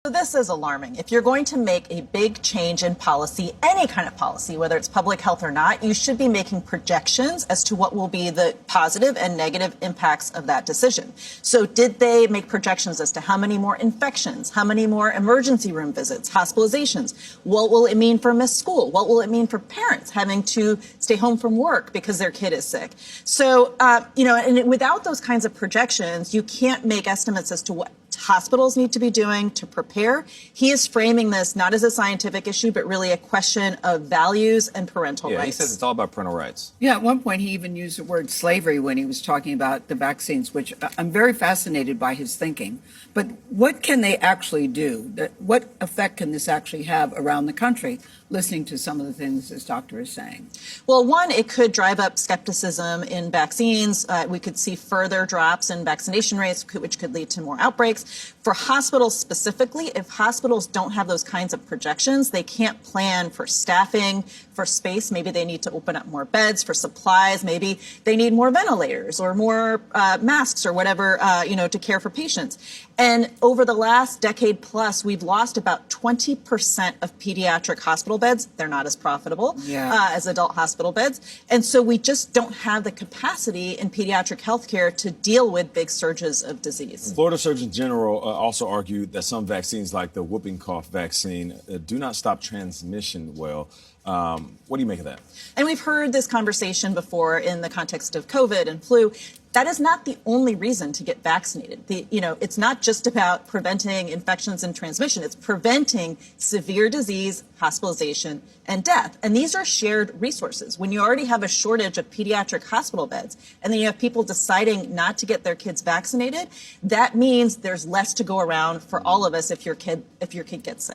So this is alarming. If you're going to make a big change in policy, any kind of policy, whether it's public health or not, you should be making projections as to what will be the positive and negative impacts of that decision. So did they make projections as to how many more infections, how many more emergency room visits, hospitalizations? What will it mean for missed school? What will it mean for parents having to stay home from work because their kid is sick? So, and without those kinds of projections, you can't make estimates as to what hospitals need to be doing to prepare. He is framing this not as a scientific issue, but really a question of values and parental rights. He says it's all about parental rights. Yeah, at one point he even used the word slavery when he was talking about the vaccines, which I'm very fascinated by his thinking. But what can they actually do? What effect can this actually have around the country, listening to some of the things this doctor is saying? Well, one, it could drive up skepticism in vaccines. We could see further drops in vaccination rates, which could lead to more outbreaks. For hospitals specifically, if hospitals don't have those kinds of projections, they can't plan for staffing, for space. Maybe they need to open up more beds. For supplies, maybe they need more ventilators or more masks or whatever, to care for patients. And over the last decade plus, we've lost about 20% of pediatric hospital beds. They're not as profitable as adult hospital beds. And so we just don't have the capacity in pediatric healthcare to deal with big surges of disease. Florida Surgeon General also argued that some vaccines, like the whooping cough vaccine, do not stop transmission well. What do you make of that? And we've heard this conversation before in the context of COVID and flu. That is not the only reason to get vaccinated. It's not just about preventing infections and transmission. It's preventing severe disease, hospitalization, and death. And these are shared resources. When you already have a shortage of pediatric hospital beds, and then you have people deciding not to get their kids vaccinated, that means there's less to go around for all of us if your kid gets sick.